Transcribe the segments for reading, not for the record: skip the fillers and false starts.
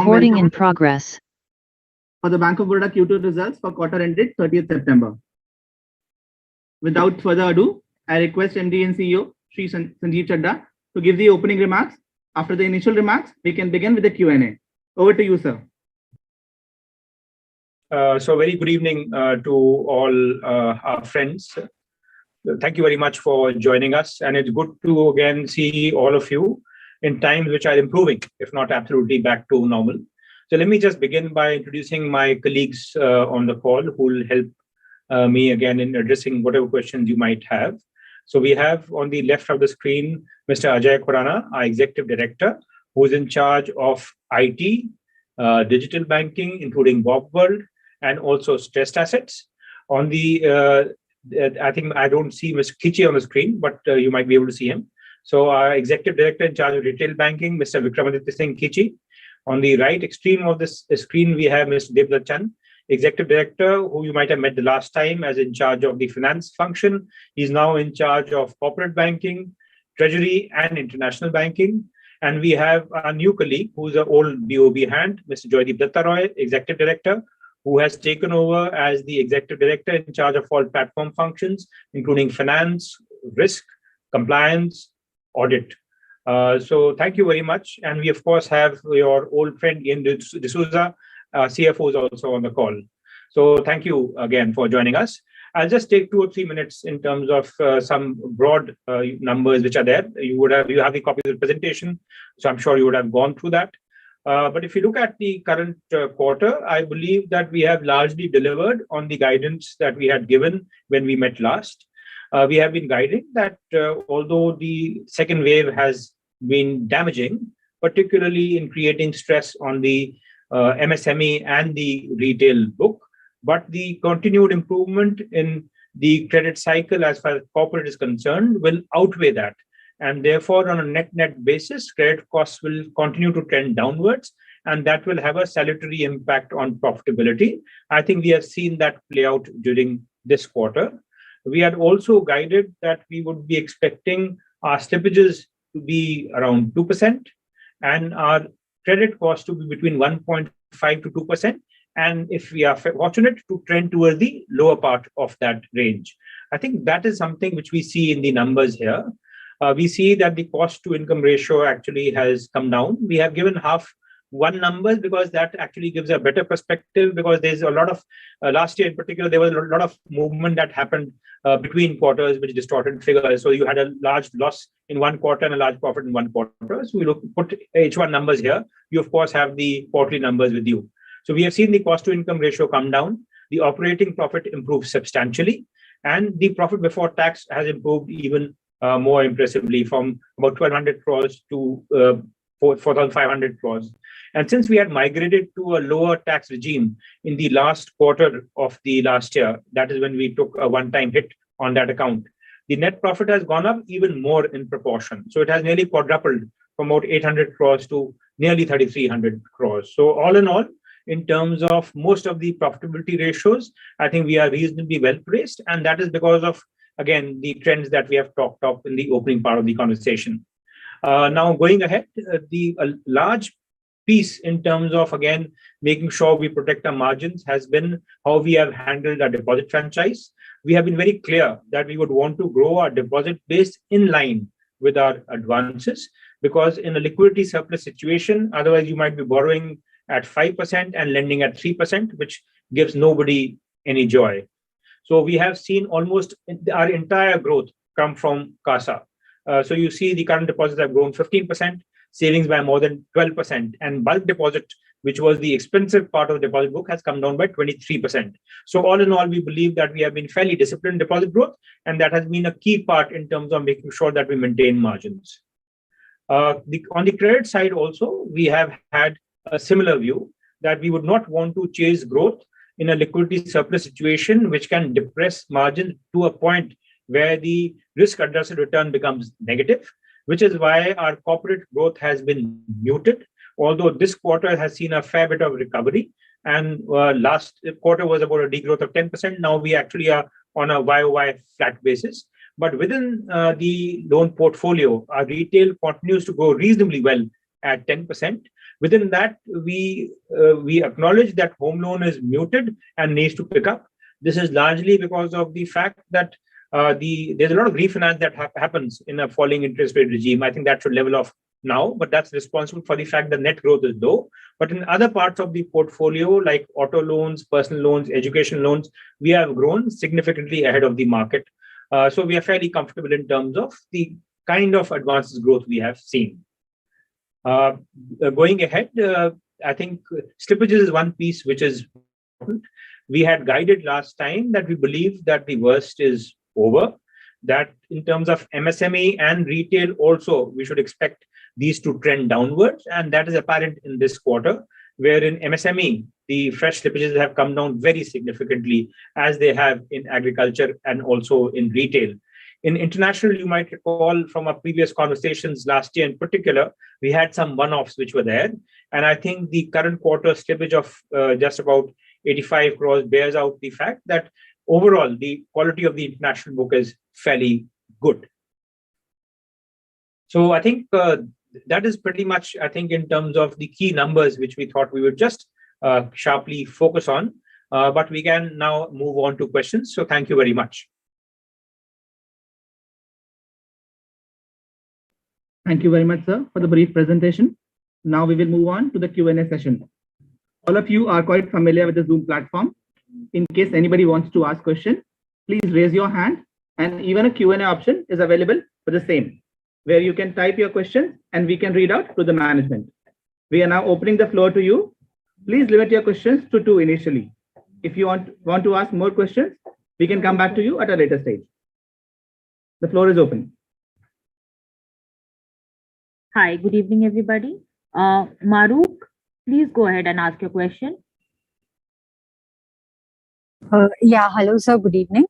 Recording in progress. For the Bank of Baroda Q2 results for quarter ended 30th September. Without further ado, I request MD and CEO Shri Sanjeev Chadha to give the opening remarks. After the initial remarks, we can begin with the Q&A. Over to you, sir. So very good evening to all our friends. Thank you very much for joining us. And it's good to again see all of you in times which are improving, if not absolutely back to normal. So let me just begin by introducing my colleagues on the call who will help me again in addressing whatever questions you might have. So we have on the left of the screen, Mr. Ajay Khurana, our Executive Director, who is in charge of IT, digital banking, including Bob World, and also stressed assets. On the, I think I don't see Mr. Kichi on the screen, but you might be able to see him. So our Executive Director in charge of retail banking, Mr. Vikramaditya Singh Kichi. On the right extreme of this screen, we have Mr. Devdutt Chand, Executive Director, who you might have met the last time as in charge of the finance function. He's now in charge of corporate banking, treasury, and international banking. And we have a new colleague who's an old BOB hand, Mr. Joydeep Datta Roy, Executive Director, who has taken over as the Executive Director in charge of all platform functions, including finance, risk, compliance, audit. So thank you very much. And we, of course, have your old friend, Ian D'Souza, CFO is also on the call. So thank you again for joining us. I'll just take 2 or 3 minutes in terms of some broad numbers which are there. You have the copy of the presentation, so I'm sure you would have gone through that. But if you look at the current quarter, I believe that we have largely delivered on the guidance that we had given when we met last. We have been guiding that although the second wave has been damaging, particularly in creating stress on the MSME and the retail book, but the continued improvement in the credit cycle as far as corporate is concerned will outweigh that. And therefore, on a net-net basis, credit costs will continue to trend downwards, and that will have a salutary impact on profitability. I think we have seen that play out during this quarter. We had also guided that we would be expecting our slippages to be around 2% and our credit cost to be between 1.5 to 2%. And if we are fortunate to trend towards the lower part of that range. I think that is something which we see in the numbers here. We see that the cost to income ratio actually has come down. We have given half one numbers because that actually gives a better perspective, because there's a lot of, last year in particular, there was a lot of movement that happened between quarters, which distorted figures. So you had a large loss in one quarter and a large profit in one quarter. So we put H1 numbers here. You, of course, have the quarterly numbers with you. So we have seen the cost to income ratio come down. The operating profit improved substantially. And the profit before tax has improved even more impressively from about 1,200 crores to 4,500 crores. And since we had migrated to a lower tax regime in the last quarter of the last year, that is when we took a one-time hit on that account, the net profit has gone up even more in proportion. So it has nearly quadrupled from about 800 crores to nearly 3,300 crores. So all in all, in terms of most of the profitability ratios, I think we are reasonably well placed. And that is because of, again, the trends that we have talked of in the opening part of the conversation. Now, going ahead, the large piece in terms of, again, making sure we protect our margins has been how we have handled our deposit franchise. We have been very clear that we would want to grow our deposit base in line with our advances, because in a liquidity surplus situation, otherwise you might be borrowing at 5% and lending at 3%, which gives nobody any joy. So we have seen almost our entire growth come from CASA. So you see the current deposits have grown 15%, savings by more than 12%, and bulk deposit, which was the expensive part of the deposit book, has come down by 23%. So all in all, we believe that we have been fairly disciplined deposit growth, and that has been a key part in terms of making sure that we maintain margins. On the credit side also, we have had a similar view that we would not want to chase growth in a liquidity surplus situation, which can depress margins to a point where the risk-adjusted return becomes negative, which is why our corporate growth has been muted, although this quarter has seen a fair bit of recovery. And last quarter was about a degrowth of 10%. Now we actually are on a YOY flat basis. But within the loan portfolio, our retail continues to go reasonably well at 10%. Within that, we acknowledge that home loan is muted and needs to pick up. This is largely because of the fact that there's a lot of refinance that happens in a falling interest rate regime. I think that should level off now, but that's responsible for the fact that net growth is low. But in other parts of the portfolio, like auto loans, personal loans, education loans, we have grown significantly ahead of the market. So we are fairly comfortable in terms of the kind of advances growth we have seen. Going ahead, I think slippages is one piece which is important. We had guided last time that we believe that the worst is over, that in terms of MSME and retail also, we should expect these to trend downwards. And that is apparent in this quarter, where in MSME, the fresh slippages have come down very significantly, as they have in agriculture and also in retail. In international, you might recall from our previous conversations last year in particular, we had some one-offs which were there. And I think the current quarter slippage of just about 85 crores bears out the fact that overall, the quality of the international book is fairly good. So I think that is pretty much, I think, in terms of the key numbers, which we thought we would just sharply focus on. But we can now move on to questions. So thank you very much. Thank you very much, sir, for the brief presentation. Now we will move on to the Q&A session. All of you are quite familiar with the Zoom platform. In case anybody wants to ask question, please raise your hand, and even a Q&A option is available for the same, where you can type your questions and we can read out to the management. We are now opening the floor to you. Please limit your questions to 2 initially. If you want to ask more questions, we can come back to you at a later stage. The floor is open. Hi, good evening, everybody. Maruk, please go ahead and ask your question. Yeah, hello, sir. Good evening.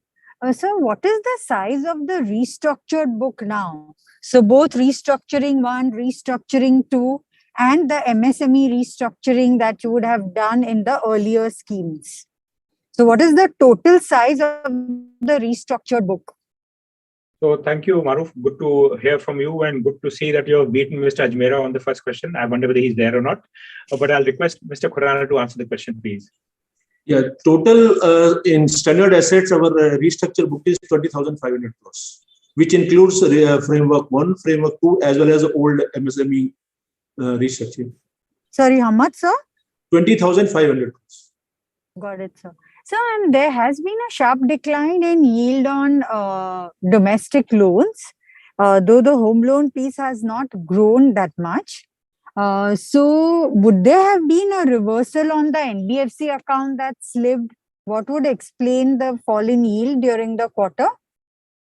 Sir, what is the size of the restructured book now? So both restructuring 1, restructuring 2, and the MSME restructuring that you would have done in the earlier schemes. So what is the total size of the restructured book? So thank you, Maruf. Good to hear from you and good to see that you have beaten Mr. Ajmera on the first question. I wonder whether he's there or not. But I'll request Mr. Khurana to answer the question, please. Yeah, total in standard assets, our restructure book is 20,500 crores, which includes framework 1, framework 2, as well as old MSME restructuring. Sorry, how much, sir? 20,500 crores. Got it, sir. So, and there has been a sharp decline in yield on domestic loans, though the home loan piece has not grown that much. So would there have been a reversal on the NBFC account that slipped? What would explain the fall in yield during the quarter?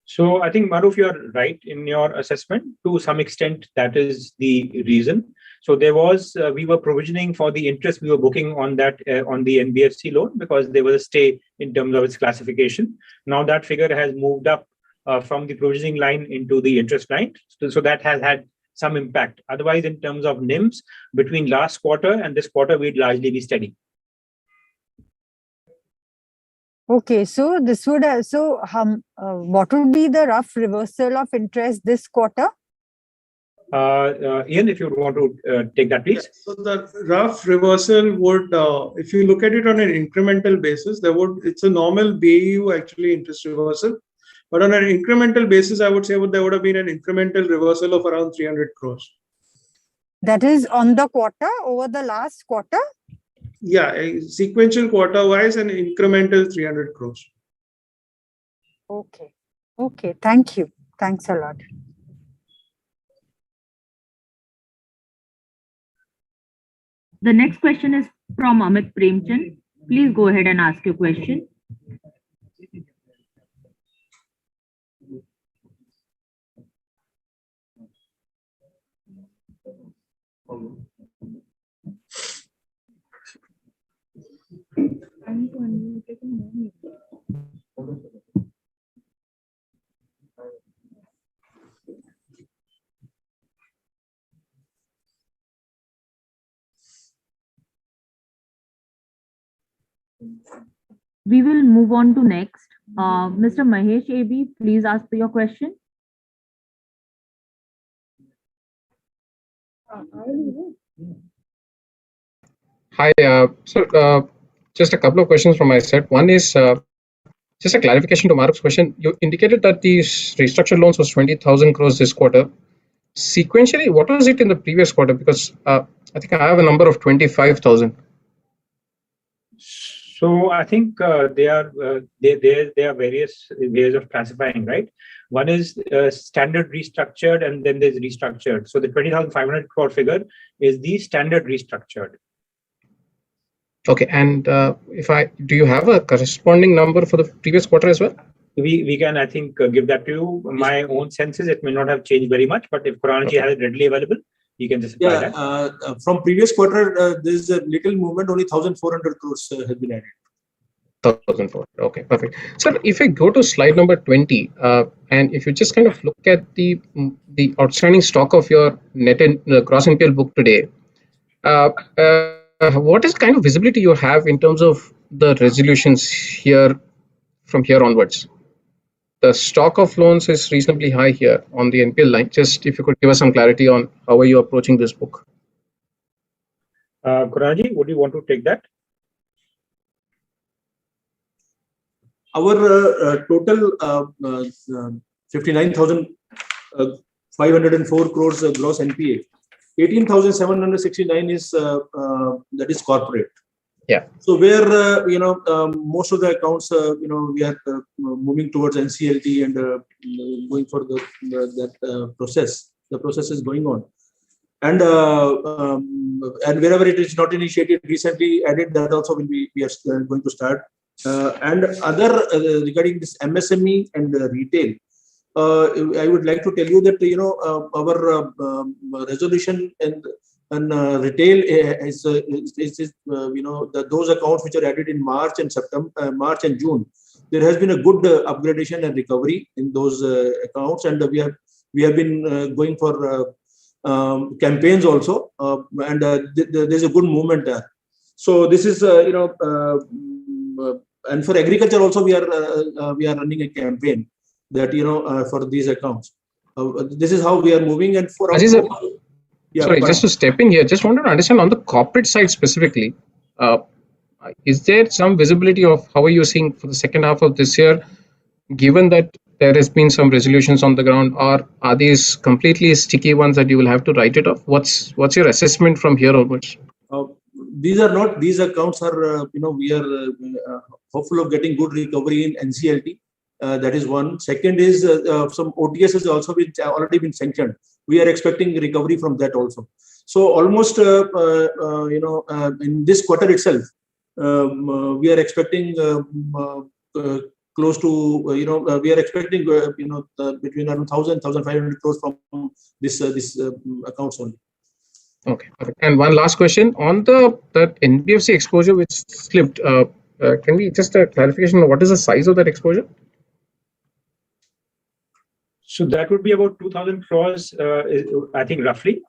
So I think, Maruf, you're right in your assessment. To some extent, that is the reason. So there was, we were provisioning for the interest we were booking on that, on the NBFC loan, because there was a stay in terms of its classification. Now that figure has moved up from the provisioning line into the interest line. So that has had some impact. Otherwise, in terms of NIMs, between last quarter and this quarter, we'd largely be steady. Okay, so this would also, what would be the rough reversal of interest this quarter? Ian, if you want to take that, please. So the rough reversal would, if you look at it on an incremental basis, it's a normal BAU actually interest reversal. But on an incremental basis, I would say there would have been an incremental reversal of around 300 crores. That is on the quarter, over the last quarter? Yeah, a sequential quarter-wise, an incremental 300 crores. Okay. Okay, thank you. Thanks a lot. The next question is from Amit Premchand. Please go ahead and ask your question. We will move on to next. Mr. Mahesh AB, please ask your question. Hi, just a couple of questions from my side. One is just a clarification to Mark's question. You indicated that these restructured loans was 20,000 crores this quarter. Sequentially, what was it in the previous quarter? Because I think I have a number of 25,000. So I think there are various ways of classifying, right? One is standard restructured, and then there's restructured. So the 20,500 crore figure is the standard restructured. Okay, and do you have a corresponding number for the previous quarter as well? We can, I think, give that to you. My own sense is it may not have changed very much, but if Kuranji has it readily available, you can just apply that. From previous quarter, there's a little movement. Only 1,400 crores has been added. 1,400. Okay, perfect. So if I go to slide number 20, and if you just kind of look at the outstanding stock of your net and gross NPL book today, what is kind of visibility you have in terms of the resolutions here from here onwards? The stock of loans is reasonably high here on the NPL line. Just if you could give us some clarity on how are you approaching this book? Kuranji, would you want to take that? Our total 59,504 crores gross NPA. 18,769 is that is corporate. Yeah. So where most of the accounts we are moving towards NCLT and going for that process. The process is going on, and wherever it is not initiated, recently added, that also will be we are going to start. And other regarding this MSME and retail, I would like to tell you that our resolution and retail is those accounts which are added in March and June. There has been a good upgradation and recovery in those accounts, and we have been going for campaigns also, and there's a good movement there. So this is and for agriculture also we are running a campaign that for these accounts. This is how we are moving, and for sorry, just to step in here, just wanted to understand on the corporate side specifically, is there some visibility of how are you seeing for the second half of this year, given that there has been some resolutions on the ground, or are these completely sticky ones that you will have to write it off? What's your assessment from here onwards? These are not, these accounts are, we are hopeful of getting good recovery in NCLT. That is one. Second is some OTS has also already been sanctioned. We are expecting recovery from that also. So almost, in this quarter itself, we are expecting close to, we are expecting, between around 1,500 crores from this accounts only. Okay, perfect. And one last question on that NBFC exposure which slipped. Can we just a clarification? What is the size of that exposure? So that would be about 2,000 crores, I think, roughly.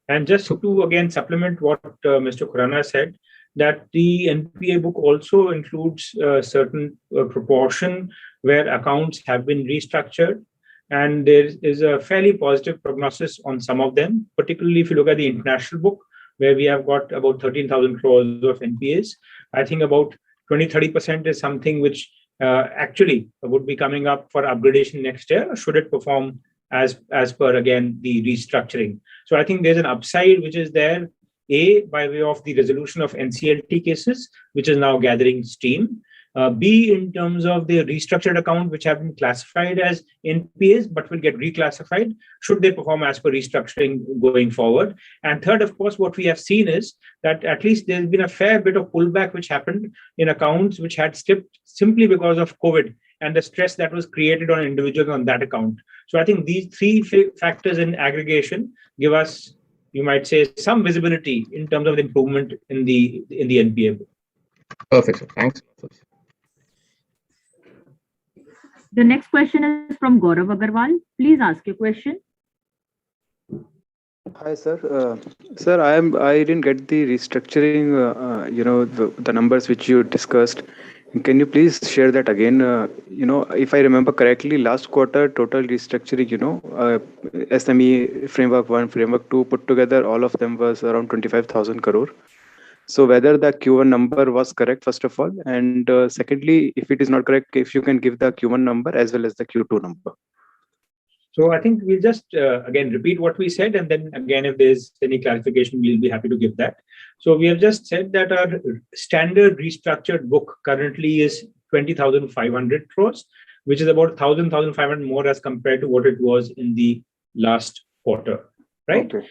And just to again supplement what Mr. Khurana said, that the NPA book also includes a certain proportion where accounts have been restructured. And there is a fairly positive prognosis on some of them, particularly if you look at the international book, where we have got about 13,000 crores of NPAs. I think about 20-30% is something which actually would be coming up for upgradation next year, should it perform as per, again, the restructuring. So I think there's an upside which is there, A, by way of the resolution of NCLT cases, which is now gathering steam. B, in terms of the restructured account, which have been classified as NPAs, but will get reclassified, should they perform as per restructuring going forward. And third, of course, what we have seen is that at least there's been a fair bit of pullback which happened in accounts which had slipped simply because of COVID and the stress that was created on individuals on that account. So I think these three factors in aggregation give us, you might say, some visibility in terms of the improvement in the NPA book. Perfect. Thanks. The next question is from Gaurav Agarwal. Please ask your question. Hi, sir. Sir, I didn't get the restructuring, the numbers which you discussed. Can you please share that again? If I remember correctly, last quarter, total restructuring, SME Framework 1, Framework 2 put together, all of them was around 25,000 crore. So whether the Q1 number was correct, first of all, and secondly, if it is not correct, if you can give the Q1 number as well as the Q2 number. So I think we'll just again repeat what we said, and then again, if there's any clarification, we'll be happy to give that. So we have just said that our standard restructured book currently is 20,500 crores, which is about 1,500 more as compared to what it was in the last quarter, right? Okay.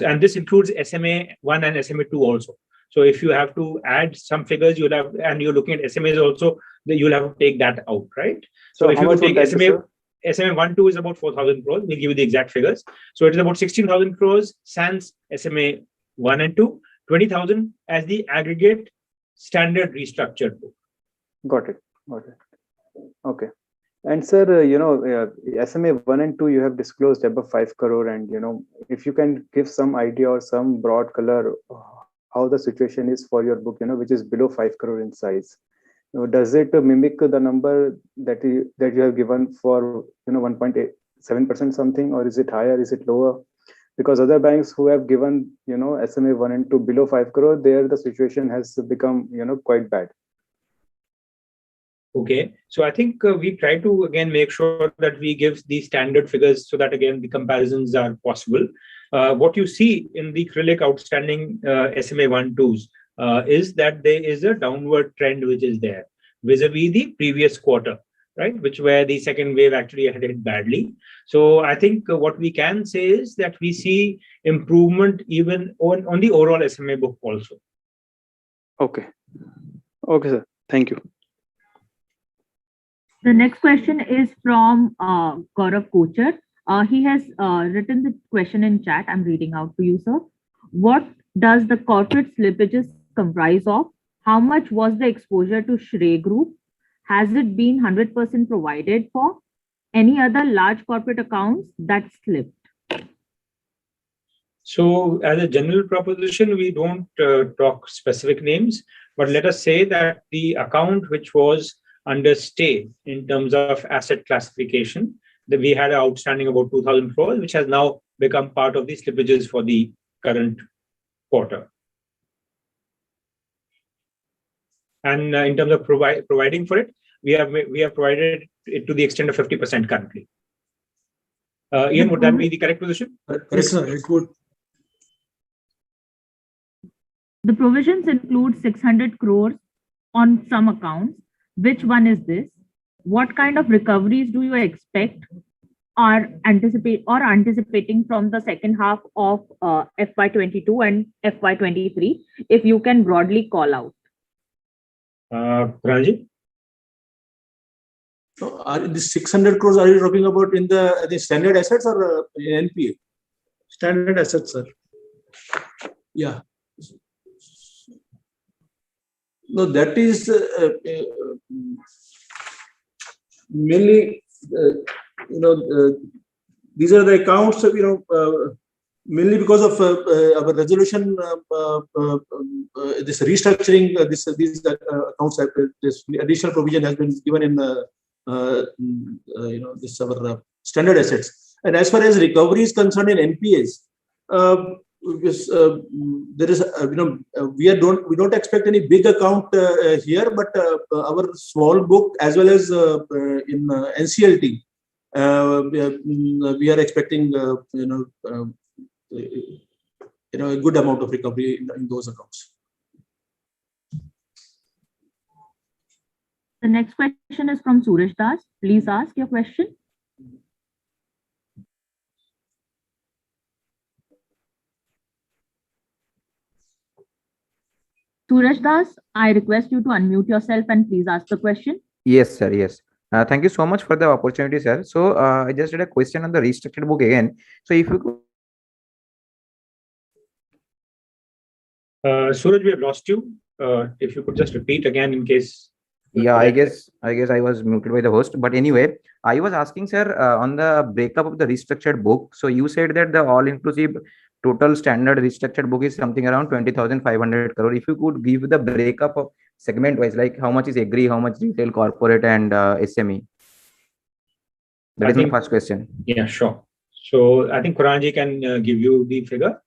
And this includes SMA 1 and SMA 2 also. So if you have to add some figures, you'll have, and you're looking at SMAs also, then you'll have to take that out, right? So if how you much take would that be, sir? SMA 1-2 is about 4,000 crores. We'll give you the exact figures. So it is about 16,000 crores sans SMA 1 and 2, 20,000 as the aggregate standard restructured book. Got it. Got it. Okay. And sir, SMA 1 and 2, you have disclosed above 5 crore, and if you can give some idea or some broad color how the situation is for your book, which is below 5 crore in size. Does it mimic the number that you have given for 1.7% something, or is it higher? Is it lower? Because other banks who have given SMA 1 and 2 below 5 crore, there the situation has become quite bad. Okay, so I think we try to again make sure that we give the standard figures so that again the comparisons are possible. What you see in the acrylic outstanding SMA 1-2s is that there is a downward trend which is there vis-a-vis the previous quarter, right? Which where the second wave actually had hit badly. So I think what we can say is that we see improvement even on the overall SMA book also. Okay. Okay, sir. Thank you. The next question is from Gaurav Kochar. He has written the question in chat. I'm reading out to you, sir. What does the corporate slippages comprise of? How much was the exposure to Shrey Group? Has it been 100% provided for? Any other large corporate accounts that slipped? So as a general proposition, we don't talk specific names, but let us say that the account which was under stay in terms of asset classification, that we had outstanding about 2,000 crores, which has now become part of the slippages for the current quarter. And in terms of providing for it, we have provided it to the extent of 50% currently. Ian, would that be the correct position? Yes, sir. It would. The provisions include 600 crores on some accounts. Which one is this? What kind of recoveries do you expect or anticipating from the second half of FY22 and FY23? If you can broadly call out. Ranjit? So the 600 crores, are you talking about in the standard assets or in NPA? Standard assets, sir. Yeah. No, that is mainly, these are the accounts, mainly because of our resolution, this restructuring, these accounts, this additional provision has been given in this our standard assets. And as far as recovery is concerned in NPAs, there is we don't expect any big account here, but our small book as well as in NCLT, we are expecting a good amount of recovery in those accounts. The next question is from Suraj Das. Please ask your question. Suraj Das, I request you to unmute yourself and please ask the question. Yes, sir. Yes. Thank you so much for the opportunity, sir. So I just did a question on the restricted book again. So if you could... Suraj, we have lost you. If you could just repeat again in case. Yeah, I guess I was muted by the host. But anyway, I was asking, sir, on the breakup of the restructured book. So you said that the all-inclusive total standard restructured book is something around 20,500 crore. If you could give the breakup of segment-wise, like how much is agri, how much retail, corporate, and SME. That is my first question. Yeah, sure. So I think Kuranji can give you the figure.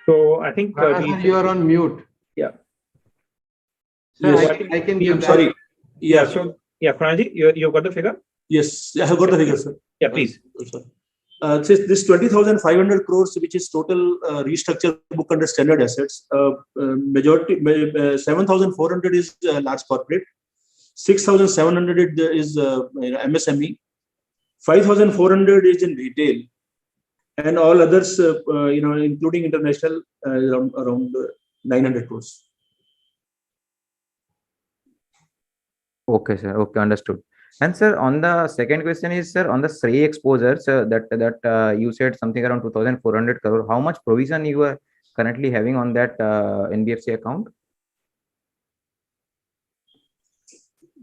So I think you are on mute. Yeah. Sir, Yes, I can give I'm that. sorry. Yeah. So yeah, Kunalji, you got the figure? Yes, I have got the figure, sir. Yeah, please. This 20,500 crores, which is total restructure book under standard assets, majority 7,400 is large corporate, 6,700 is MSME, 5,400 is in retail, and all others, including international, around 900 crores. Okay, sir. Okay, understood. And sir, on the second question is, sir, on the SRE exposure, sir, that you said something around 2,400 crore. How much provision you are currently having on that NBFC account?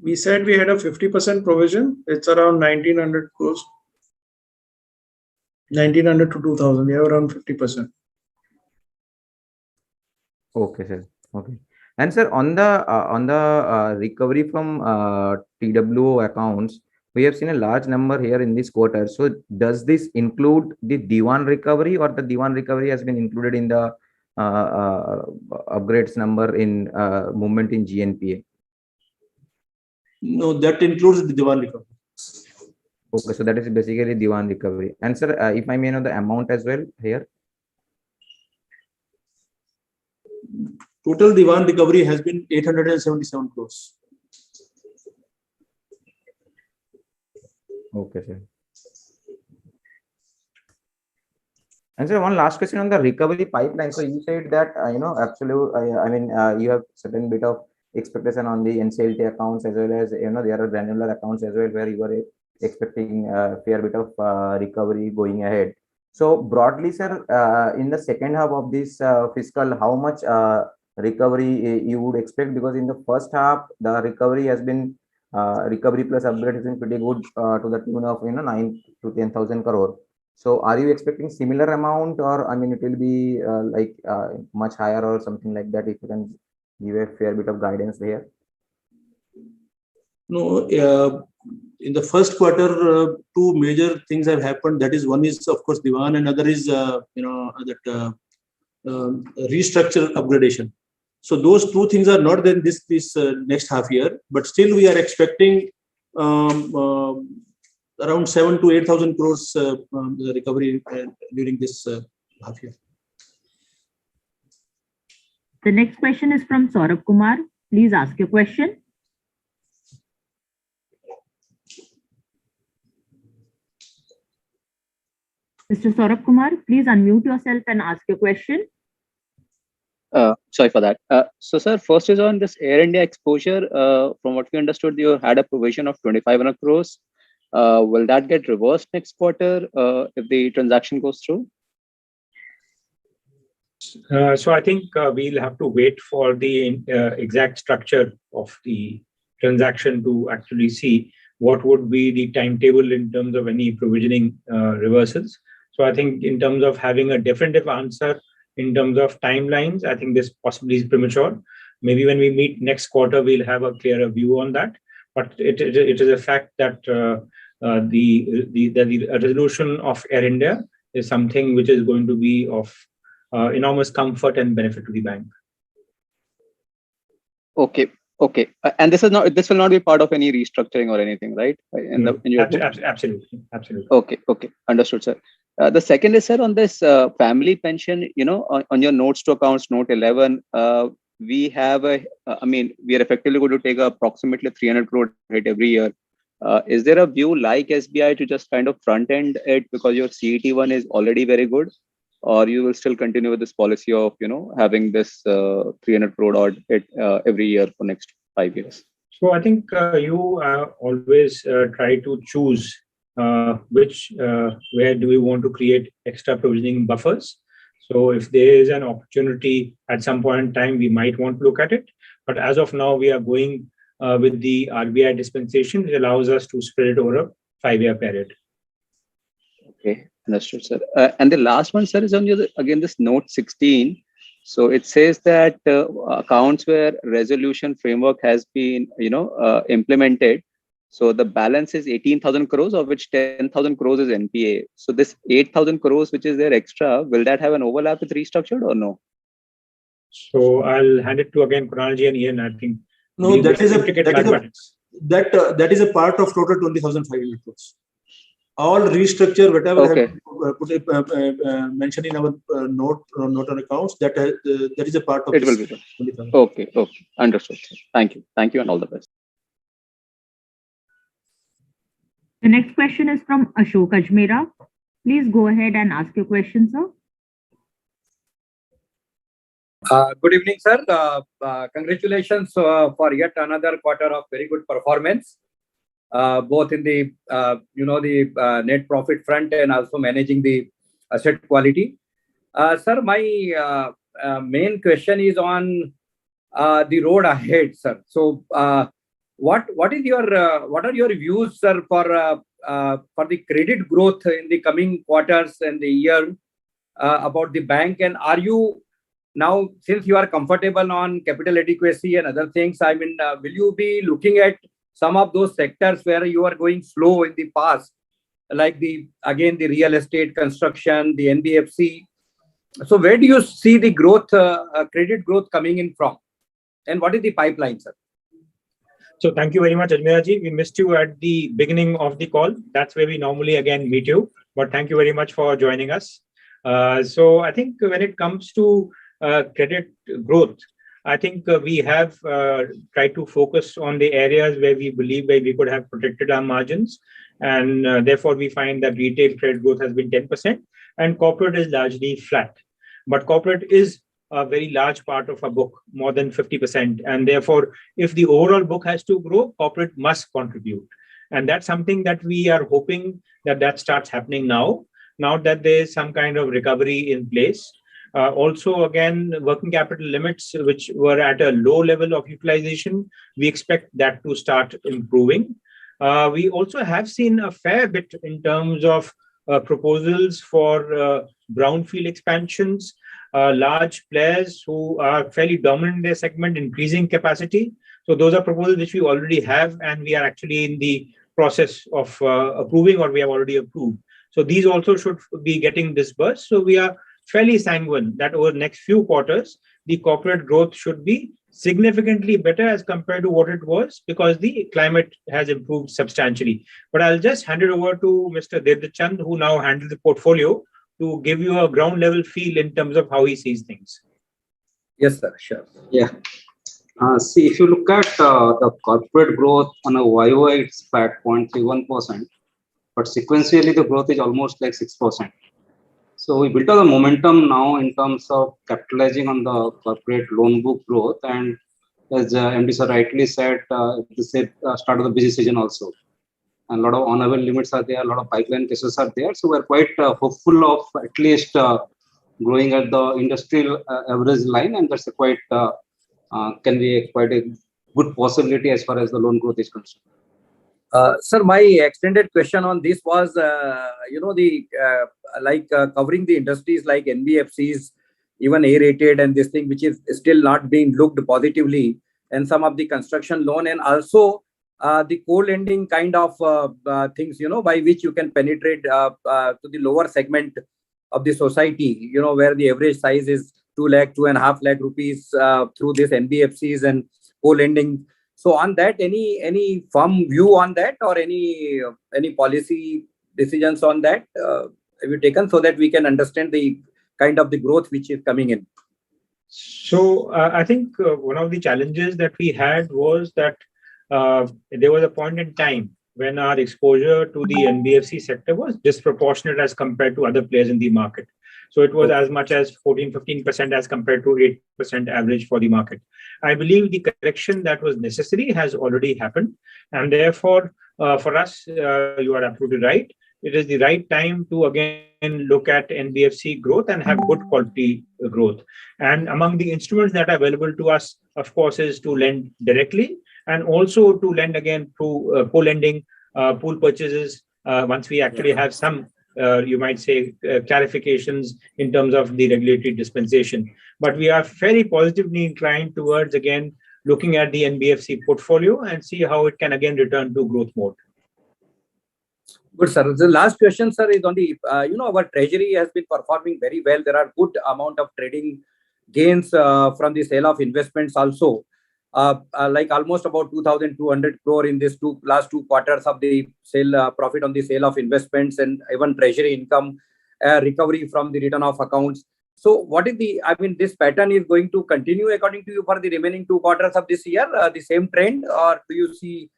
We said we had a 50% provision. It's around 1,900 crores. 1,900 to 2,000. We have around 50%. Okay, sir. Okay. And sir, on the recovery from TWO accounts, we have seen a large number here in this quarter. So does this include the Diwan recovery, or the Diwan recovery has been included in the upgrades number in movement in GNPA? No, that includes the Diwan recovery. Okay, so that is basically Diwan recovery. And sir, if I may know the amount as well here. Total Diwan recovery has been 877 crores. Okay, sir. And sir, one last question on the recovery pipeline. So you said that you have certain bit of expectation on the NCLT accounts, as well as there are granular accounts as well, where you were expecting a fair bit of recovery going ahead. So broadly, sir, in the second half of this fiscal, how much recovery you would expect? Because in the first half, the recovery has been recovery plus upgrade has been pretty good to the tune of 9 to 10,000 crore. So are you expecting similar amount, or it will be much higher or something like that? If you can give a fair bit of guidance there. No, in the first quarter, two major things have happened. That is, one is of course Diwan, and other is restructure upgradation. So those two things are not there this next half year, but still we are expecting around 7 to 8,000 crores recovery during this half year. The next question is from Saurabh Kumar. Please ask your question. Mr. Saurabh Kumar, please unmute yourself and ask your question. Sorry for that. So, sir, first is on this Air India exposure. From what we understood, you had a provision of 2,500 crores. Will that get reversed next quarter if the transaction goes through? So I think we'll have to wait for the exact structure of the transaction to actually see what would be the timetable in terms of any provisioning reversals. So I think in terms of having a definitive answer in terms of timelines, I think this possibly is premature. Maybe when we meet next quarter, we'll have a clearer view on that. But it is a fact that the resolution of Air India is something which is going to be of enormous comfort and benefit to the bank. Okay. And this will not be part of any restructuring or anything, right? Absolutely. Okay. Understood, sir. The second is, sir, on this family pension, on your notes to accounts, note 11, we have we are effectively going to take approximately 300 crore hit every year. Is there a view like SBI to just kind of front end it because your CET1 is already very good, or you will still continue with this policy of, having this 300 crore odd hit every year for next 5 years? So I think you always try to choose where do we want to create extra provisioning buffers. So if there is an opportunity at some point in time, we might want to look at it. But as of now, we are going with the RBI dispensation, which allows us to spread it over a 5-year period. Okay, understood, sir. And the last one, sir, is on this note 16. So it says that accounts where resolution framework has been, implemented. So the balance is 18,000 crores, of which 10,000 crores is NPA. So this 8,000 crores, which is there extra, will that have an overlap with restructured or no? So I'll hand it to again Kunalji and Ian. I think no, that is a part of total 20,500 crores. All restructure, whatever have mentioned in our note on accounts, that is a part of it. Will be done. Okay, understood. Thank you, and all the best. The next question is from Ashok Ajmera. Please go ahead and ask your question, sir. Good evening, sir. Congratulations for yet another quarter of very good performance, both in the net profit front and also managing the asset quality. Sir, my main question is on the road ahead, sir. So, what are your views, sir, for the credit growth in the coming quarters and the year about the bank? And are you now, since you are comfortable on capital adequacy and other things, I mean, will you be looking at some of those sectors where you are going slow in the past, like the real estate, construction, the NBFC? So where do you see the growth, credit growth coming in from? And what is the pipeline, sir? So thank you very much, Ajmera-ji. We missed you at the beginning of the call. That's where we normally again meet you. But thank you very much for joining us. So I think when it comes to credit growth, I think we have tried to focus on the areas where we believe we could have protected our margins. And therefore, we find that retail credit growth has been 10% and corporate is largely flat. But corporate is a very large part of our book, more than 50%. And therefore, if the overall book has to grow, corporate must contribute. And that's something that we are hoping that starts happening now that there is some kind of recovery in place. Also, again, working capital limits, which were at a low level of utilization, we expect that to start improving. We also have seen a fair bit in terms of proposals for brownfield expansions, large players who are fairly dominant in their segment, increasing capacity. So those are proposals which we already have, and we are actually in the process of approving, or we have already approved. So these also should be getting disbursed. So we are fairly sanguine that over the next few quarters, the corporate growth should be significantly better as compared to what it was, because the climate has improved substantially. But I'll just hand it over to Mr. Devdutt Chand, who now handles the portfolio, to give you a ground level feel in terms of how he sees things. Yes, sir. Sure. Yeah. See, if you look at the corporate growth on a YOY, it's flat 0.31%, but sequentially the growth is almost like 6%. So we built up the momentum now in terms of capitalizing on the corporate loan book growth. And as MD sir rightly said, this is start of the busy season also. And a lot of honorable limits are there, a lot of pipeline cases are there. So we're quite hopeful of at least growing at the industrial average line. And that's quite can be quite a good possibility as far as the loan growth is concerned. Sir, my extended question on this was, covering the industries like NBFCs, even A-rated and this thing, which is still not being looked positively, and some of the construction loan, and also the co-lending kind of things, by which you can penetrate to the lower segment of the society, where the average size is 2 lakh, 2.5 lakh rupees through this NBFCs and co-lending. So on that, any firm view on that, or any policy decisions on that have you taken, so that we can understand the kind of the growth which is coming in? So I think one of the challenges that we had was that there was a point in time when our exposure to the NBFC sector was disproportionate as compared to other players in the market. So it was as much as 14-15% as compared to 8% average for the market. I believe the correction that was necessary has already happened. And therefore, for us, you are absolutely right. It is the right time to again look at NBFC growth and have good quality growth. And among the instruments that are available to us, of course, is to lend directly, and also to lend again through co-lending, pool purchases, once we actually have some you might say clarifications in terms of the regulatory dispensation. But we are very positively inclined towards again looking at the NBFC portfolio and see how it can again return to growth mode. Good, sir. The last question, sir, is on the, our treasury has been performing very well. There are good amount of trading gains from the sale of investments also. Like almost about 2,200 crore in this last two quarters of the sale profit on the sale of investments, and even treasury income recovery from the return of accounts. So what is this pattern is going to continue according to you for the remaining 2 quarters of this year, the same trend, or do you see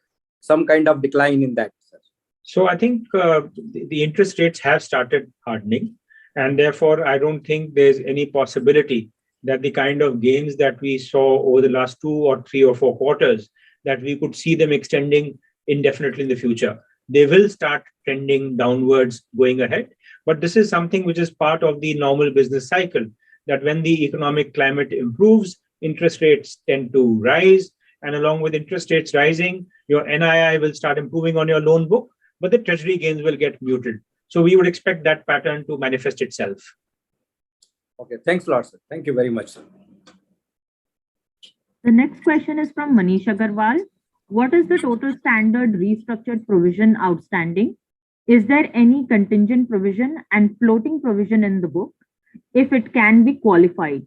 some kind of decline in that, sir? So I think the interest rates have started hardening, and therefore I don't think there's any possibility that the kind of gains that we saw over the last 2 or 3 or 4 quarters, that we could see them extending indefinitely in the future. They will start trending downwards going ahead. But this is something which is part of the normal business cycle, that when the economic climate improves, interest rates tend to rise. And along with interest rates rising, your NII will start improving on your loan book, but the treasury gains will get muted. So we would expect that pattern to manifest itself. Okay, thanks a lot, sir. Thank you very much, sir. The next question is from Manish Agarwal. What is the total standard restructured provision outstanding? Is there any contingent provision and floating provision in the book, if it can be quantified?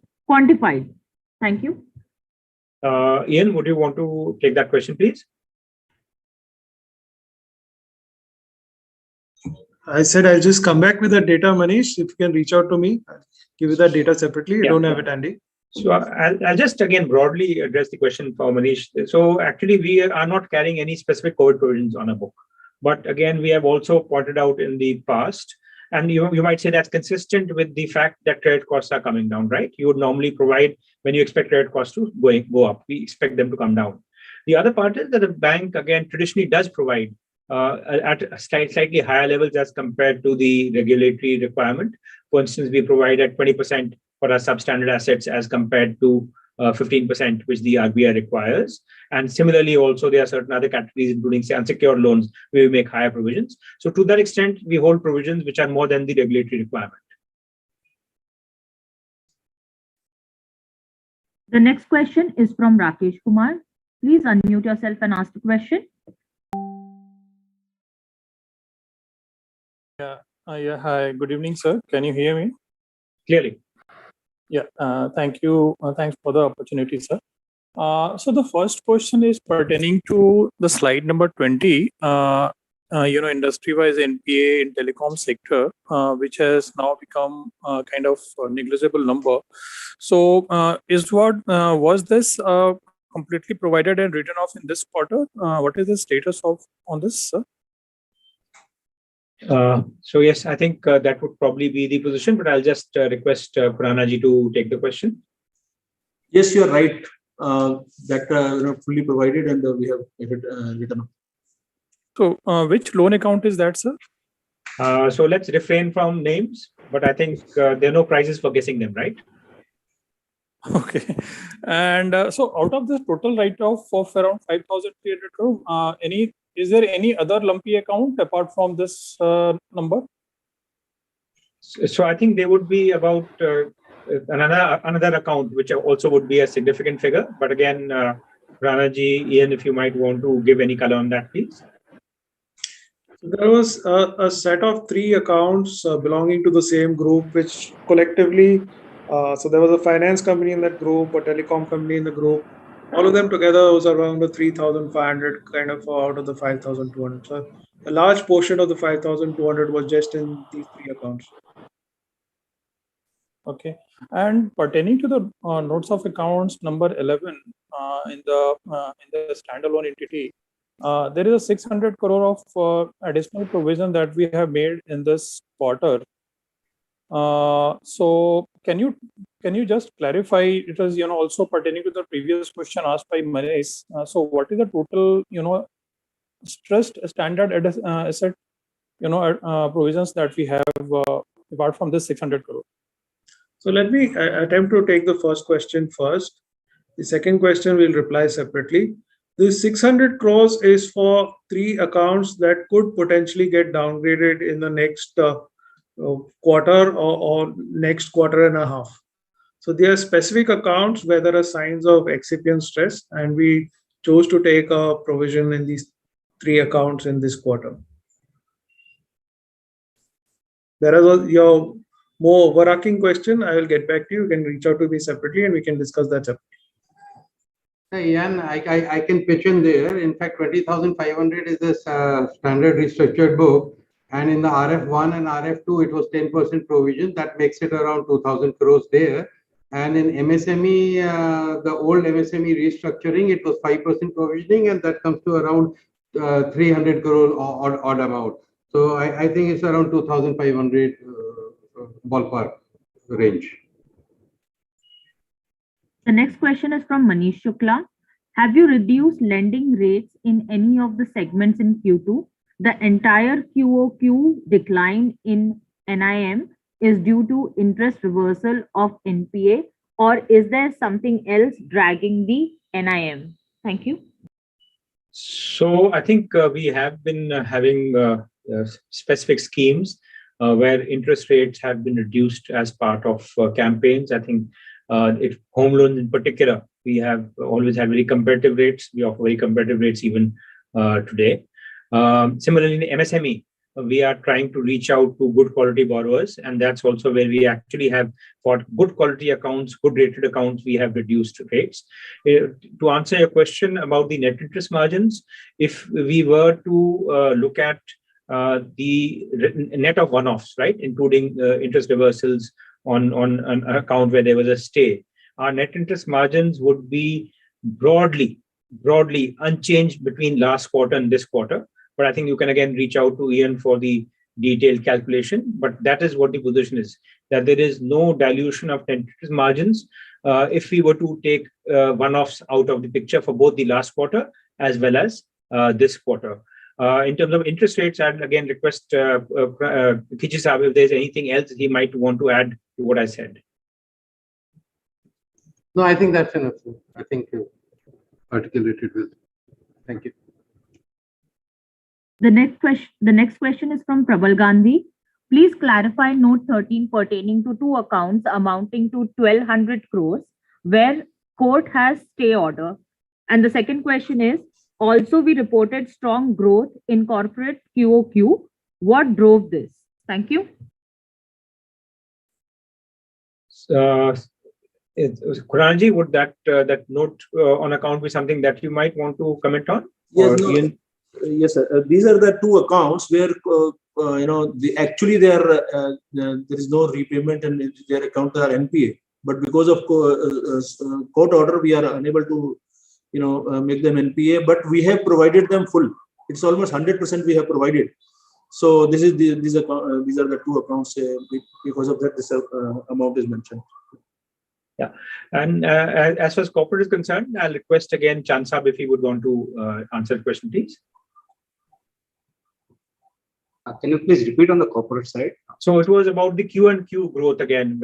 Thank you. Ian, would you want to take that question, please? I said I'll just come back with the data, Manish. If you can reach out to me, I'll give you that data separately. I don't have it handy. So I'll just again broadly address the question for Manish. So actually, we are not carrying any specific COVID provisions on a book. But again, we have also pointed out in the past, and you might say that's consistent with the fact that credit costs are coming down, right? You would normally provide when you expect credit costs to go up. We expect them to come down. The other part is that the bank, again, traditionally does provide at slightly higher levels as compared to the regulatory requirement. For instance, we provide at 20% for our substandard assets as compared to 15%, which the RBI requires. And similarly, also, there are certain other categories, including say unsecured loans, where we make higher provisions. So to that extent, we hold provisions which are more than the regulatory requirement. The next question is from Rakesh Kumar. Please unmute yourself and ask the question. Yeah, hi, good evening, sir. Can you hear me? Clearly. Yeah, thank you. Thanks for the opportunity, sir. So the first question is pertaining to the slide number 20, industry-wise NPA in telecom sector, which has now become kind of a negligible number. So was this completely provided and written off in this quarter? What is the status on this, sir? So yes, I think that would probably be the position, but I'll just request Khurana ji to take the question. Yes, you're right. That fully provided, and we have written up. So which loan account is that, sir? So let's refrain from names, but I think there are no prizes for guessing them, right? Okay. And so out of this total write-off of around 5,300 crore, is there any other lumpy account apart from this number? So I think there would be about another account, which also would be a significant figure. But again, Rana ji, Ian, if you might want to give any color on that, please. There was a set of 3 accounts belonging to the same group, which collectively, so there was a finance company in that group, a telecom company in the group. All of them together was around the 3,500 kind of out of the 5,200. So a large portion of the 5,200 was just in these 3 accounts. Okay. And pertaining to the notes of accounts number 11 in the standalone entity, there is a 600 crore of additional provision that we have made in this quarter. So can you just clarify? It is also pertaining to the previous question asked by Manish. So what is the total stressed standard asset provisions that we have apart from this 600 crore? So let me attempt to take the first question first. The second question we'll reply separately. This 600 crores is for 3 accounts that could potentially get downgraded in the next quarter or next quarter and a half. So there are specific accounts where there are signs of excipient stress, and we chose to take a provision in these 3 accounts in this quarter. There is your more overarching question. I will get back to you. You can reach out to me separately and we can discuss that separately. Hey, Ian, I can pitch in there. In fact, 20,500 is a standard restructured book. And in the RF1 and RF2, it was 10% provision. That makes it around 2,000 crores there. And in MSME, the old MSME restructuring, it was 5% provisioning, and that comes to around 300 crore odd amount. So I think it's around 2,500 ballpark range. The next question is from Manish Shukla. Have you reduced lending rates in any of the segments in Q2? The entire QOQ decline in NIM is due to interest reversal of NPA, or is there something else dragging the NIM? Thank you. So I think we have been having specific schemes where interest rates have been reduced as part of campaigns. I think if home loans in particular, we have always had very competitive rates. We offer very competitive rates even today. Similarly, in MSME, we are trying to reach out to good quality borrowers, and that's also where we actually have, for good quality accounts, good rated accounts, we have reduced rates. To answer your question about the net interest margins, if we were to look at the net of one-offs, right, including interest reversals on an account where there was a stay, our net interest margins would be broadly unchanged between last quarter and this quarter. But I think you can again reach out to Ian for the detailed calculation. But that is what the position is, that there is no dilution of net interest margins if we were to take one-offs out of the picture for both the last quarter as well as this quarter. In terms of interest rates, I'd again request Kichi Saab if there's anything else he might want to add to what I said. No, I think that's enough. I think you articulated well. Thank you. The next question is from Prabal Gandhi. Please clarify note 13 pertaining to 2 accounts amounting to 1,200 crores where court has stay order. And the second question is, also we reported strong growth in corporate QOQ. What drove this? Thank you. Kunalji, would that note on account be something that you might want to comment on? Yes, no. Yes, sir. These are the 2 accounts where actually there is no repayment and their accounts are NPA. But because of court order, we are unable to make them NPA. But we have provided them full. It's almost 100% we have provided. So these are the 2 accounts. Because of that, this amount is mentioned. Yeah, and as far as corporate is concerned, I'll request again Chansab if he would want to answer the question, please. Can you please repeat on the corporate side? So it was about the Q&Q growth again.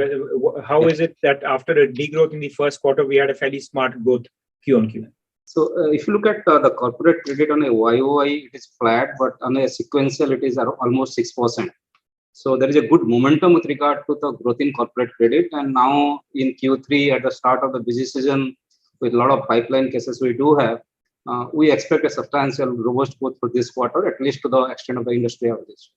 How is it that after a degrowth in the first quarter, we had a fairly smart growth Q&Q? So if you look at the corporate credit on a YOY, it is flat, but on a sequential, it is almost 6%. So there is a good momentum with regard to the growth in corporate credit. And now in Q3, at the start of the busy season, with a lot of pipeline cases we do have, we expect a substantial robust growth for this quarter, at least to the extent of the industry average.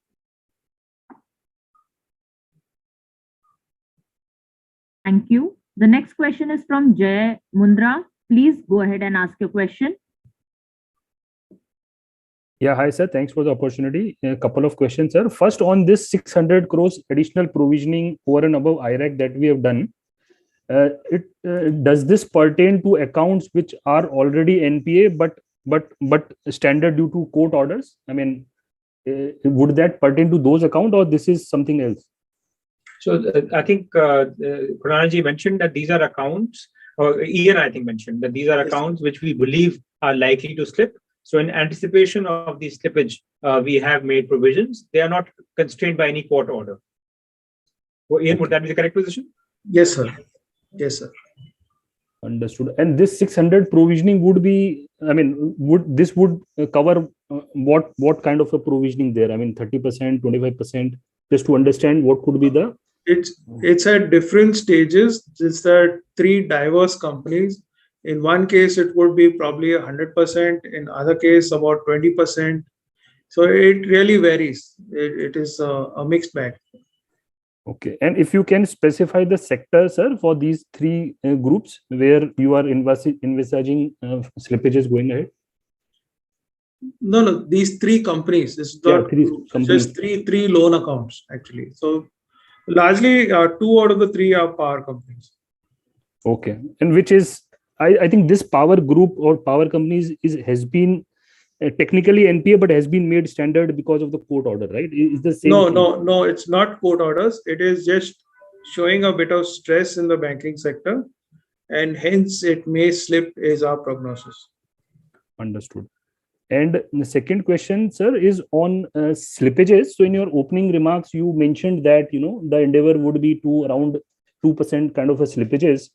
Thank you. The next question is from Jay Mundra. Please go ahead and ask your question. Yeah, hi, sir. Thanks for the opportunity. A couple of questions, sir. First, on this 600 crores additional provisioning over and above IRAC that we have done, does this pertain to accounts which are already NPA but standard due to court orders? I mean, would that pertain to those accounts, or this is something else? So I think Kunalji mentioned that these are accounts, or Ian I think mentioned that these are accounts which we believe are likely to slip. So in anticipation of the slippage, we have made provisions. They are not constrained by any court order. Well, Ian, would that be the correct position? Yes, sir. Yes, sir. Understood. And this 600 provisioning would be, I mean, would cover what kind of a provisioning there? I mean, 30%, 25%, just to understand what could be the It's at different stages. It's that three diverse companies. In one case, it would be probably 100%. In other case, about 20%. So it really varies. It is a mixed bag. Okay. And if you can specify the sector, sir, for these three groups where you are envisaging slippages going ahead? No, these three companies. It's not just three loan accounts actually. So largely, 2 out of the 3 are power companies. Okay. And which is, I think this power group or power companies has been technically NPA, but has been made standard because of the court order, right? Is the same? No, it's not court orders. It is just showing a bit of stress in the banking sector, and hence it may slip is our prognosis. Understood. And the second question, sir, is on slippages. So in your opening remarks, you mentioned that, the endeavor would be to around 2% kind of a slippages.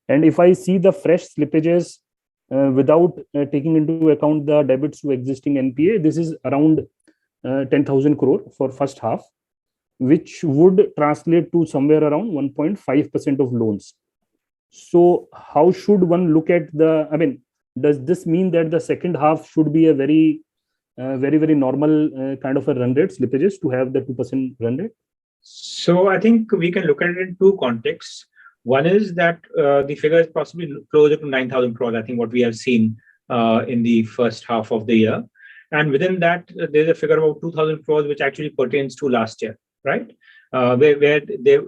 And if I see the fresh slippages without taking into account the debits to existing NPA, this is around 10,000 crore for first half, which would translate to somewhere around 1.5% of loans. So how should one look at does this mean that the second half should be a very normal kind of a run rate slippages to have the 2% run rate? So I think we can look at it in two contexts. One is that the figure is possibly closer to 9,000 crores, I think what we have seen in the first half of the year. And within that, there's a figure of 2,000 crores, which actually pertains to last year, right? Where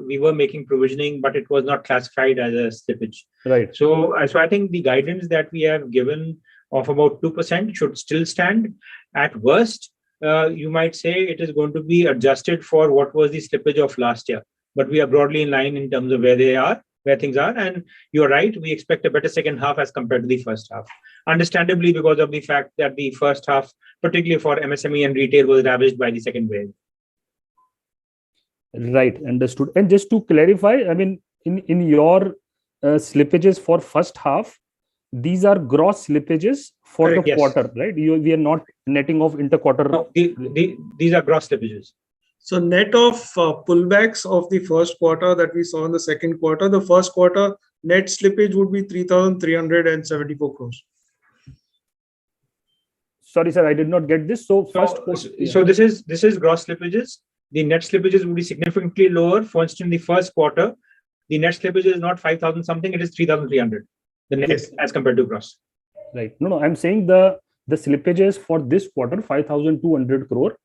we were making provisioning, but it was not classified as a slippage. Right. So I think the guidance that we have given of about 2% should still stand. At worst, you might say it is going to be adjusted for what was the slippage of last year. But we are broadly in line in terms of where things are. And you're right, we expect a better second half as compared to the first half. Understandably, because of the fact that the first half, particularly for MSME and retail, was ravaged by the second wave. Right, understood. And just to clarify, in your slippages for first half, these are gross slippages for the quarter, right? We are not netting off inter-quarter. No, these are gross slippages. So net of pullbacks of the first quarter that we saw in the second quarter, the first quarter net slippage would be 3,374 crores. Sorry, sir, I did not get this. So this is gross slippages. The net slippages would be significantly lower. For instance, the first quarter, the net slippage is not 5,000 something; it is 3,300. The net as compared to gross. Right. No, I'm saying the slippages for this quarter, 5,200 crore.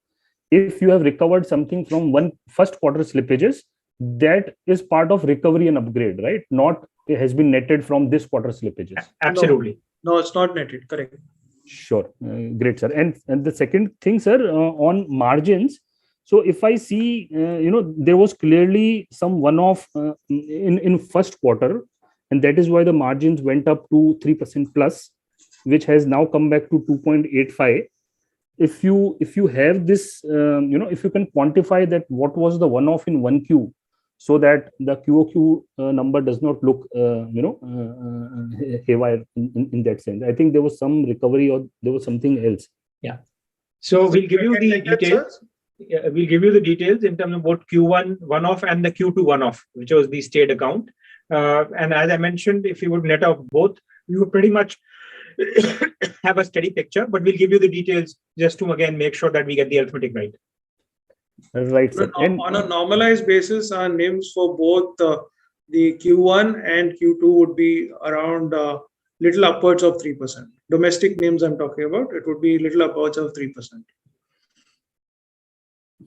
If you have recovered something from one first quarter slippages, that is part of recovery and upgrade, right? Not it has been netted from this quarter slippages. Absolutely. No, it's not netted. Correct. Sure. Great, sir. And the second thing, sir, on margins. So if I see, there was clearly some one-off in first quarter, and that is why the margins went up to 3% plus, which has now come back to 2.85. If you have this, if you can quantify that, what was the one-off in 1Q, so that the QOQ number does not look, haywire in that sense. I think there was some recovery or there was something else. Yeah. So we'll give you the details. We'll give you the details in terms of both Q1 one-off and the Q2 one-off, which was the state account. And as I mentioned, if you would net off both, you would pretty much have a steady picture, but we'll give you the details just to again make sure that we get the arithmetic right. Right. Sir. On a normalized basis, our NIMs for both the Q1 and Q2 would be around little upwards of 3%. Domestic NIMs I'm talking about, it would be little upwards of 3%.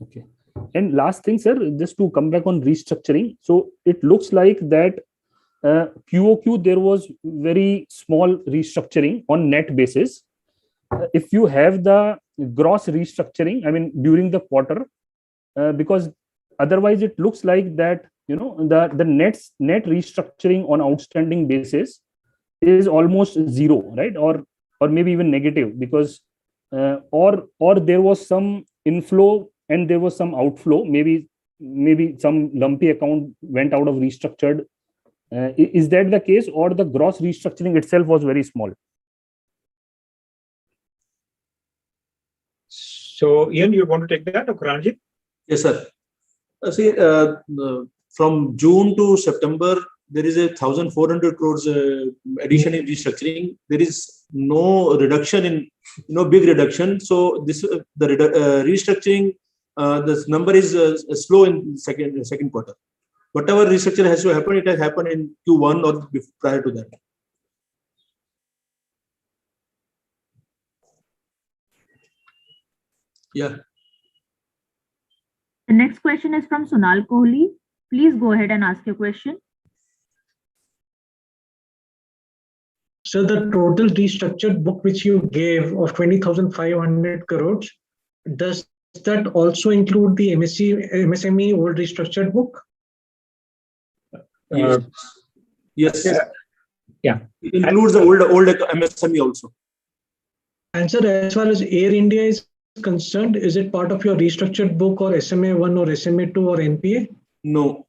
Okay. And last thing, sir, just to come back on restructuring. So it looks like that QOQ, there was very small restructuring on net basis. If you have the gross restructuring, during the quarter, because otherwise it looks like that, the net restructuring on outstanding basis is almost zero, right? Or maybe even negative, because or there was some inflow and there was some outflow. Maybe some lumpy account went out of restructured. Is that the case, or the gross restructuring itself was very small? So, Ian, you want to take that, or Karanjit? Yes, sir. See, from June to September, there is a 1,400 crores addition in restructuring. There is no reduction in, big reduction. So this restructuring, this number is slow in second quarter. Whatever restructure has to happen, it has happened in Q1 or prior to that. Yeah. The next question is from Sonal Kohli. Please go ahead and ask your question. So the total restructured book which you gave of 20,500 crores, does that also include the MSME old restructured book? Yes. Yeah. It includes the old MSME also. And sir, as far as Air India is concerned, is it part of your restructured book or SMA1 or SMA2 or NPA? No.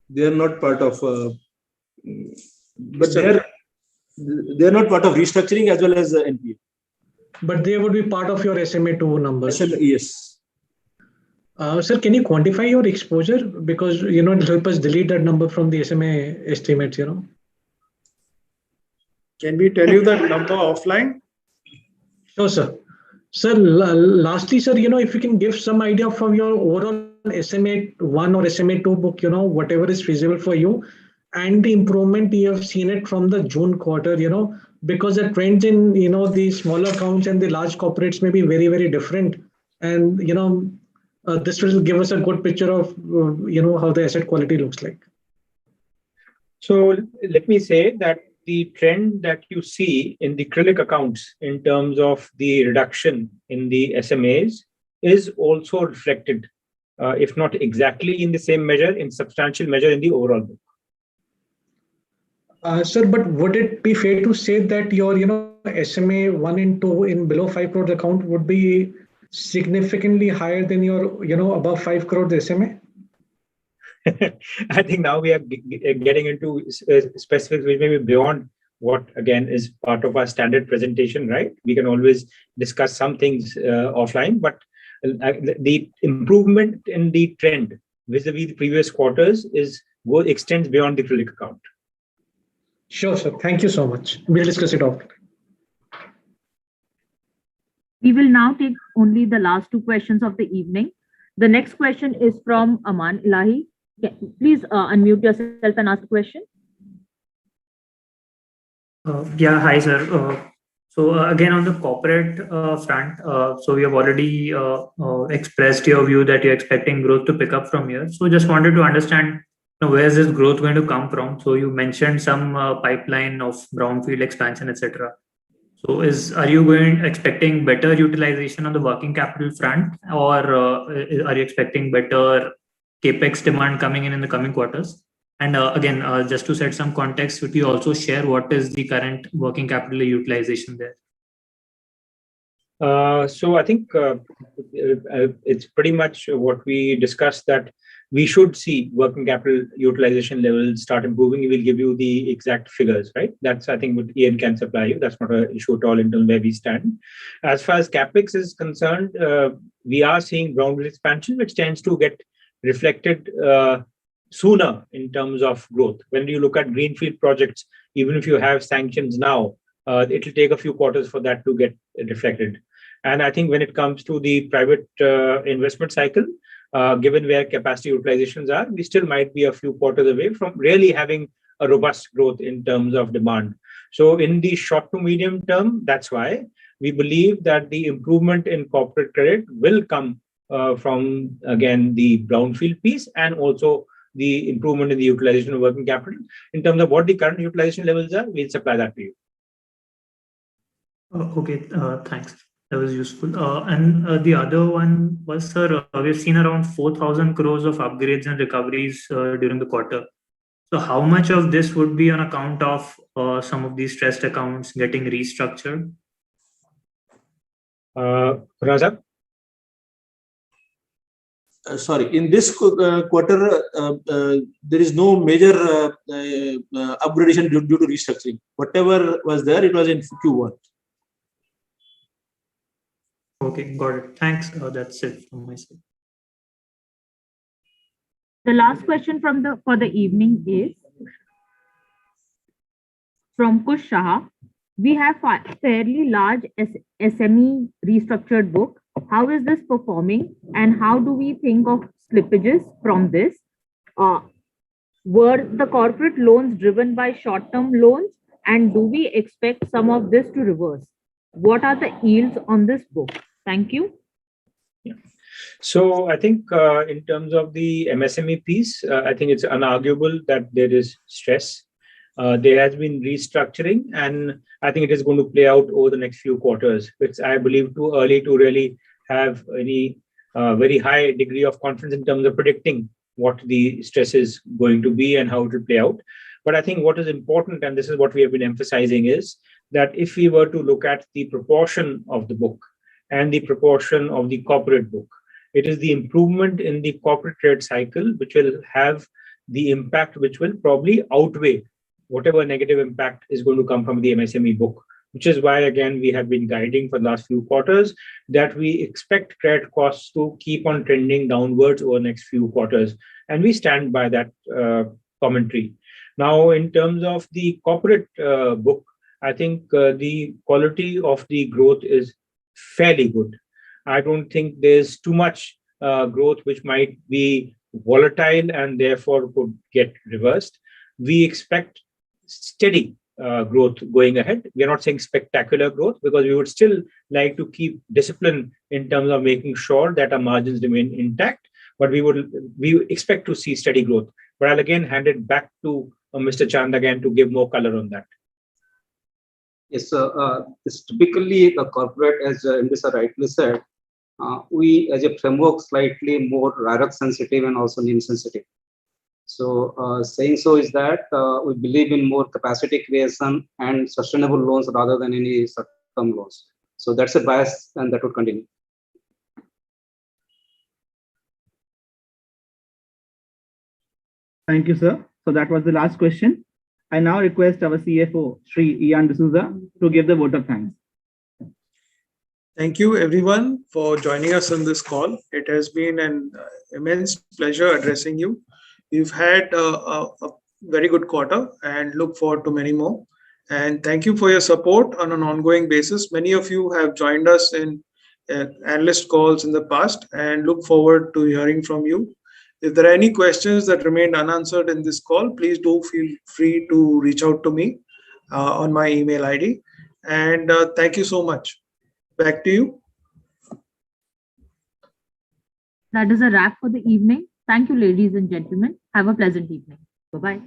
They are not part of, but they are not part of restructuring as well as NPA. But they would be part of your SMA2 numbers. Yes. Sir, can you quantify your exposure? Because, it'll help us delete that number from the SMA estimates, Can we tell you that number offline? Sure, sir. Sir, lastly, sir, if you can give some idea from your overall SMA1 or SMA2 book, whatever is feasible for you, and the improvement you have seen it from the June quarter, because the trends in, the smaller accounts and the large corporates may be very, very different. And, this will give us a good picture of, how the asset quality looks like. So let me say that the trend that you see in the acrylic accounts in terms of the reduction in the SMAs is also reflected, if not exactly in the same measure, in substantial measure in the overall book. Sir, but would it be fair to say that your, SMA 1 and 2 in below 5 crores account would be significantly higher than your, above 5 crores SMA? I think now we are getting into specifics which may be beyond what, again, is part of our standard presentation, right? We can always discuss some things offline, but the improvement in the trend vis-a-vis the previous quarters extends beyond the acrylic account. Sure, sir. Thank you so much. We'll discuss it offline. We will now take only the last two questions of the evening. The next question is from Aman Ilahi. Please unmute yourself and ask a question. Yeah, hi, sir. So again, on the corporate front, so we have already expressed your view that you're expecting growth to pick up from here. So just wanted to understand, where is this growth going to come from? So you mentioned some pipeline of brownfield expansion, etc. So are you expecting better utilization on the working capital front, or are you expecting better CapEx demand coming in the coming quarters? And again, just to set some context, would you also share what is the current working capital utilization there? So I think it's pretty much what we discussed, that we should see working capital utilization levels start improving. We will give you the exact figures, right? That's, I think, what Ian can supply you. That's not an issue at all in terms of where we stand. As far as CapEx is concerned, we are seeing brownfield expansion, which tends to get reflected sooner in terms of growth. When you look at greenfield projects, even if you have sanctions now, it will take a few quarters for that to get reflected. And I think when it comes to the private investment cycle, given where capacity utilizations are, we still might be a few quarters away from really having a robust growth in terms of demand. So in the short to medium term, that's why we believe that the improvement in corporate credit will come from, again, the brownfield piece, and also the improvement in the utilization of working capital. In terms of what the current utilization levels are, we'll supply that to you. Okay, thanks. That was useful. And the other one was, sir, we've seen around 4,000 crores of upgrades and recoveries during the quarter. So how much of this would be on account of some of these stressed accounts getting restructured? Raza? Sorry, in this quarter, there is no major upgradation due to restructuring. Whatever was there, it was in Q1. Okay, got it. Thanks. That's it from my side. The last question for the evening is from Kush Shah. We have fairly large SME restructured book. How is this performing, and how do we think of slippages from this? Were the corporate loans driven by short-term loans, and do we expect some of this to reverse? What are the yields on this book? Thank you. So I think in terms of the MSME piece, I think it's unarguable that there is stress. There has been restructuring, and I think it is going to play out over the next few quarters. It's, I believe, too early to really have any very high degree of confidence in terms of predicting what the stress is going to be and how it will play out. But I think what is important, and this is what we have been emphasizing, is that if we were to look at the proportion of the book and the proportion of the corporate book, it is the improvement in the corporate credit cycle which will have the impact which will probably outweigh whatever negative impact is going to come from the MSME book, which is why, again, we have been guiding for the last few quarters that we expect credit costs to keep on trending downwards over the next few quarters. And we stand by that commentary. Now, in terms of the corporate book, I think the quality of the growth is fairly good. I don't think there's too much growth which might be volatile and therefore could get reversed. We expect steady growth going ahead. We are not saying spectacular growth because we would still like to keep discipline in terms of making sure that our margins remain intact. But we expect to see steady growth. But I'll again hand it back to Mr. Chand again to give more color on that. Yes, it's typically the corporate, as Indisa rightly said, we as a framework slightly more RAROC sensitive and also NIM sensitive. So saying so is that we believe in more capacity creation and sustainable loans rather than any short-term loans. So that's a bias, and that would continue. Thank you, sir. So that was the last question. I now request our CFO, Sri Ian D'Souza, to give the vote of thanks. Thank you, everyone, for joining us on this call. It has been an immense pleasure addressing you. We've had a very good quarter and look forward to many more. And thank you for your support on an ongoing basis. Many of you have joined us in analyst calls in the past and look forward to hearing from you. If there are any questions that remained unanswered in this call, please do feel free to reach out to me on my email ID. And thank you so much. Back to you. That is a wrap for the evening. Thank you, ladies and gentlemen. Have a pleasant evening. Bye-bye.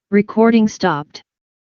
Recording stopped.